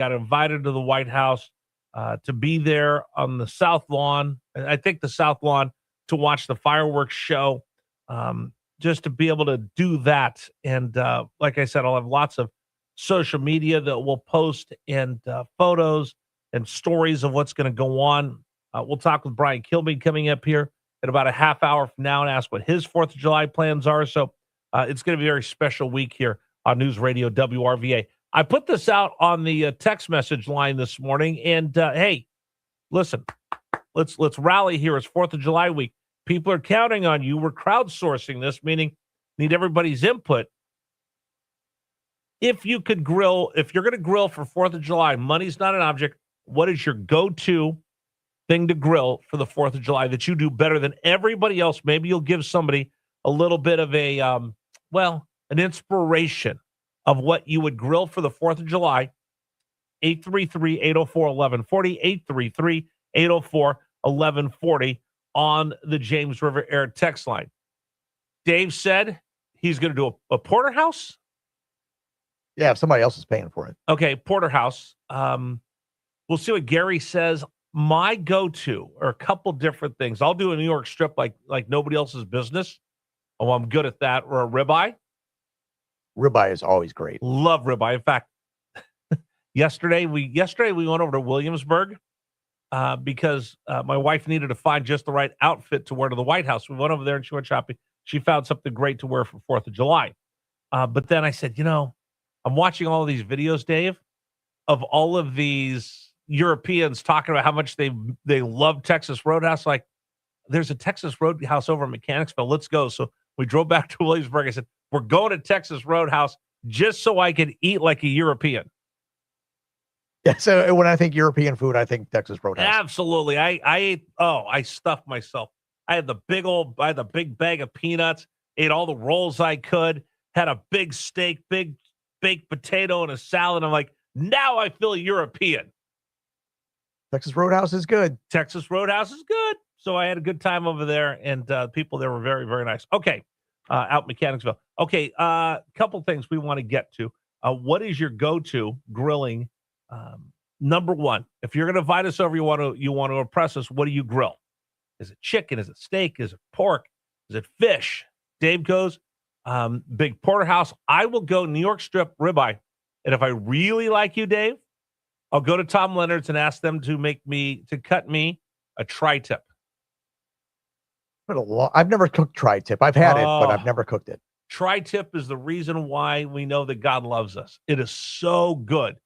got invited to the White House to be there on the South Lawn. I think the South Lawn to watch the fireworks show, just to be able to do that. And like I said, I'll have lots of social media that we'll post and photos and stories of what's going to go on. We'll talk with Brian Kilby coming up here in about a half hour from now and ask what his 4th of July plans are. So it's going to be a very special week here on News Radio WRVA. I put this out on the text message line this morning, and hey, listen, let's rally here. It's 4th of July week. People are counting on you. We're crowdsourcing this, meaning need everybody's input. If you could grill, if you're going to grill for 4th of July, money's not an object. What is your go-to thing to grill for the 4th of July that you do better than everybody else? Maybe you'll give somebody a little bit of a, an inspiration of what you would grill for the 4th of July. 833-804-1140, 833-804-1140 on the James River Air text line. Dave said he's going to do a porterhouse. Yeah, if somebody else is paying for it. Okay, porterhouse. We'll see what Gary says. My go-to are a couple different things. I'll do a New York strip like nobody else's business. Oh, I'm good at that. Or a ribeye. Ribeye is always great. Love ribeye. In fact, yesterday we went over to Williamsburg because my wife needed to find just the right outfit to wear to the White House. We went over there and she went shopping. She found something great to wear for 4th of July. But then I said, I'm watching all of these videos, Dave, of all of these Europeans talking about how much they love Texas Roadhouse. Like, there's a Texas Roadhouse over in Mechanicsville. Let's go. So we drove back to Williamsburg. I said, we're going to Texas Roadhouse just so I could eat like a European. Yeah, so when I think European food, I think Texas Roadhouse. Absolutely. I ate, I stuffed myself. I had the big bag of peanuts, ate all the rolls I could, had a big steak, big baked potato, and a salad. I'm like, now I feel European. Texas Roadhouse is good. Texas Roadhouse is good. So I had a good time over there, and people there were very, very nice. Okay, out in Mechanicsville. Okay, couple things we want to get to. What is your go-to grilling? Number one, if you're going to invite us over, you want to impress us. What do you grill? Is it chicken? Is it steak? Is it pork? Is it fish? Dave goes big porterhouse. I will go New York strip ribeye, and if I really like you, Dave, I'll go to Tom Leonard's and ask them to cut me a tri-tip. I've never cooked tri-tip. I've had it, but I've never cooked it. Tri-tip is the reason why we know that God loves us. It is so good.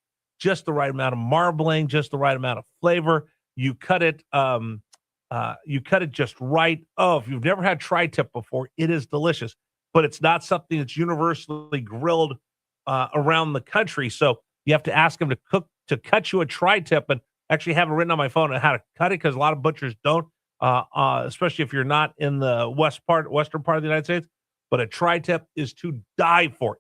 Just the right amount of marbling, just the right amount of flavor. You cut it just right. Oh, if you've never had tri-tip before, it is delicious, but it's not something that's universally grilled around the country. So you have to ask them to cut you a tri-tip, and actually have it written on my phone on how to cut it, because a lot of butchers don't, especially if you're not in the western part of the United States. But a tri-tip is to die for.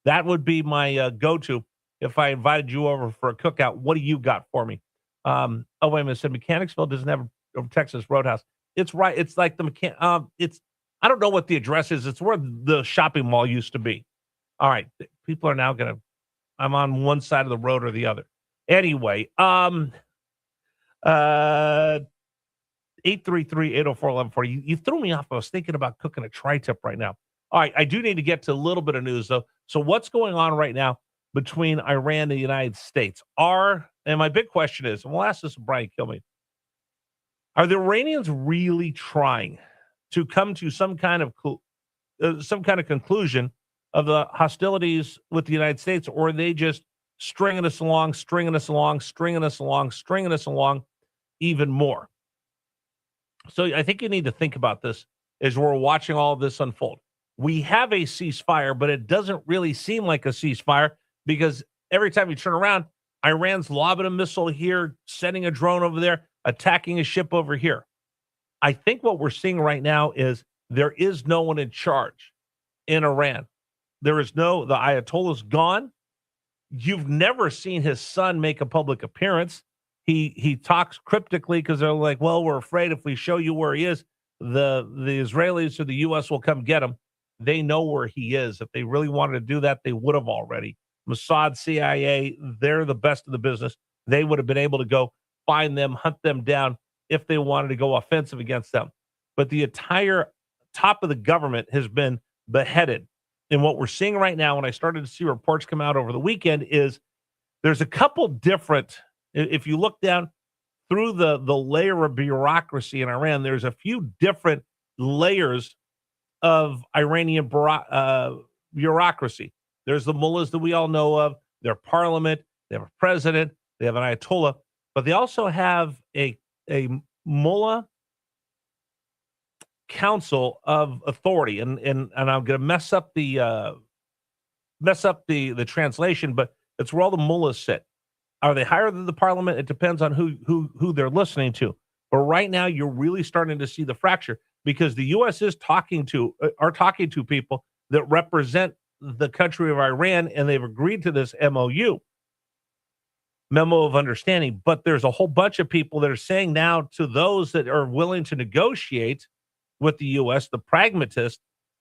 That would be my go-to if I invited you over for a cookout. What do you got for me? Oh, wait a minute. Said Mechanicsville doesn't have a Texas Roadhouse. It's right. It's like I don't know what the address is. It's where the shopping mall used to be. All right. People are now I'm on one side of the road or the other. Anyway, 833-804-1140. You threw me off. I was thinking about cooking a tri-tip right now. All right. I do need to get to a little bit of news, though. So what's going on right now between Iran and the United States? And my big question is, and we'll ask this to Brian Kilby, are the Iranians really trying to come to some kind of conclusion of the hostilities with the United States, or are they just stringing us along even more? So I think you need to think about this as we're watching all of this unfold. We have a ceasefire, but it doesn't really seem like a ceasefire, because every time you turn around, Iran's lobbing a missile here, sending a drone over there, attacking a ship over here. I think what we're seeing right now is there is no one in charge in Iran. The Ayatollah's gone. You've never seen his son make a public appearance. He talks cryptically because they're like, well, we're afraid if we show you where he is, the Israelis or the U.S. will come get him. They know where he is. If they really wanted to do that, they would have already. Mossad, CIA, they're the best of the business. They would have been able to go find them, hunt them down if they wanted to go offensive against them. But the entire top of the government has been beheaded. And what we're seeing right now, when I started to see reports come out over the weekend, is there's a couple different, if you look down through the layer of bureaucracy in Iran, there's a few different layers of Iranian bureaucracy. There's the mullahs that we all know of, their parliament, they have a president, they have an ayatollah, but they also have a mullah council of authority. And I'm going to mess up the translation, but it's where all the mullahs sit. Are they higher than the parliament? It depends on who they're listening to. But right now, you're really starting to see the fracture because the U.S. are talking to people that represent the country of Iran, and they've agreed to this MOU, memo of understanding. But there's a whole bunch of people that are saying now to those that are willing to negotiate with the U.S., the pragmatists,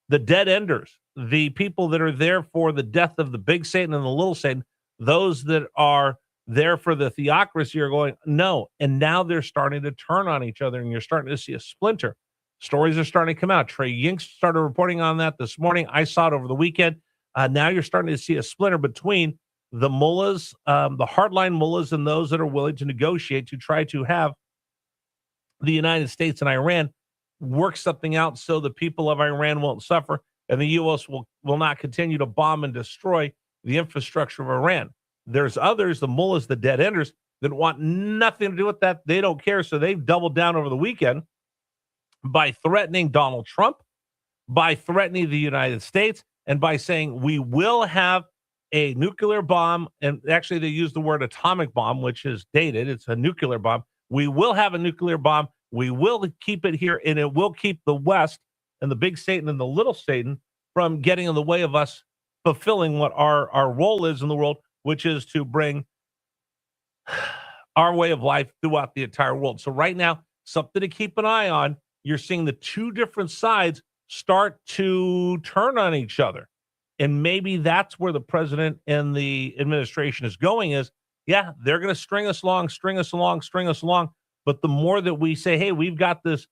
the dead enders, the people that are there for the death of the big Satan and the little Satan, those that are there for the theocracy are going, no. And now they're starting to turn on each other, and you're starting to see a splinter. Stories are starting to come out. Trey Yinks started reporting on that this morning. I saw it over the weekend. Now you're starting to see a splinter between the mullahs, the hardline mullahs, and those that are willing to negotiate to try to have the United States and Iran work something out so the people of Iran won't suffer, and the U.S. will not continue to bomb and destroy the infrastructure of Iran. There's others, the mullahs, the dead enders, that want nothing to do with that. They don't care. So they've doubled down over the weekend by threatening Donald Trump, by threatening the United States, and by saying we will have a nuclear bomb. And actually, they use the word atomic bomb, which is dated. It's a nuclear bomb. We will have a nuclear bomb. We will keep it here, and it will keep the West and the big Satan and the little Satan from getting in the way of us fulfilling what our role is in the world, which is to bring our way of life throughout the entire world. So right now, something to keep an eye on. You're seeing the two different sides start to turn on each other. And maybe that's where the president and the administration is going is, yeah, they're going to string us along. But the more that we say, hey, we've got this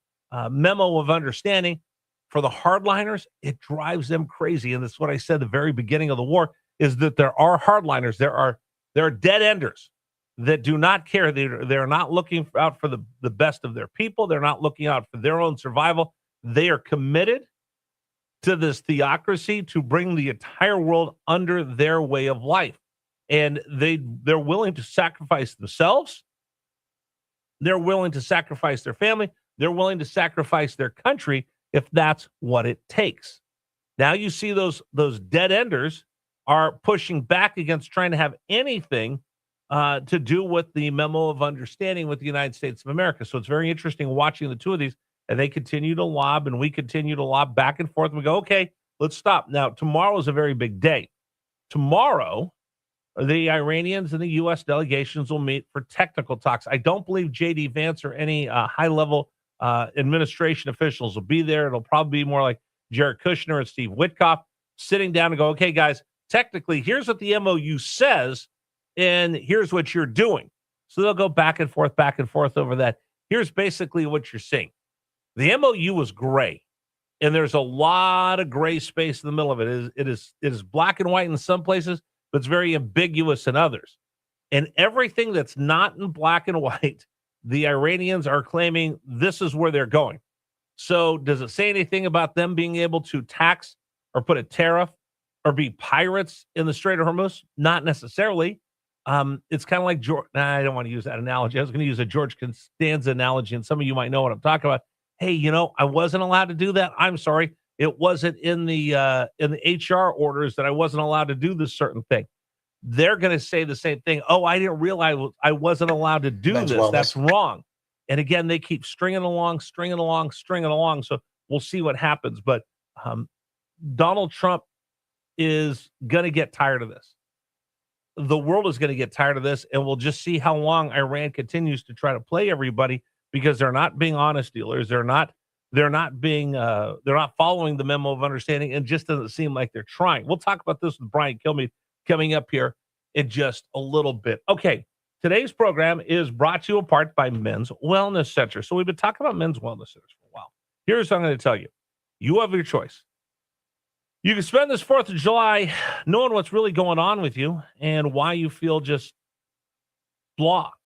memo of understanding, for the hardliners, it drives them crazy. And that's what I said at the very beginning of the war, is that there are hardliners, there are dead enders that do not care. They're not looking out for the best of their people. They're not looking out for their own survival. They are committed to this theocracy to bring the entire world under their way of life. And they're willing to sacrifice themselves. They're willing to sacrifice their family. They're willing to sacrifice their country if that's what it takes. Now you see those dead enders are pushing back against trying to have anything to do with the memo of understanding with the United States of America. So it's very interesting watching the two of these, and they continue to lob, and we continue to lob back and forth. And we go, okay, let's stop. Now, tomorrow is a very big day. Tomorrow, the Iranians and the U.S. delegations will meet for technical talks. I don't believe J.D. Vance or any high-level administration officials will be there. It'll probably be more like Jared Kushner and Steve Witkoff sitting down and go, okay, guys, technically, here's what the MOU says, and here's what you're doing. So they'll go back and forth over that. Here's basically what you're seeing. The MOU was gray, and there's a lot of gray space in the middle of it. It is black and white in some places, but it's very ambiguous in others. And everything that's not in black and white, the Iranians are claiming this is where they're going. So does it say anything about them being able to tax or put a tariff or be pirates in the Strait of Hormuz? Not necessarily. It's kind of like I don't want to use that analogy. I was going to use a George Costanza analogy, and some of you might know what I'm talking about. Hey, I wasn't allowed to do that. I'm sorry. It wasn't in the HR orders that I wasn't allowed to do this certain thing. They're going to say the same thing. Oh, I didn't realize I wasn't allowed to do this. Wellness. That's wrong. And again, they keep stringing along. So we'll see what happens. But Donald Trump is going to get tired of this. The world is going to get tired of this, and we'll just see how long Iran continues to try to play everybody, because they're not being honest dealers. They're not following the memo of understanding, and just doesn't seem like they're trying. We'll talk about this with Brian Kilmeade coming up here in just a little bit. Okay, today's program is brought to you in part by Men's Wellness Center. So we've been talking about Men's Wellness Centers for a while. Here's what I'm going to tell you. You have your choice. You can spend this 4th of July knowing what's really going on with you and why you feel just blah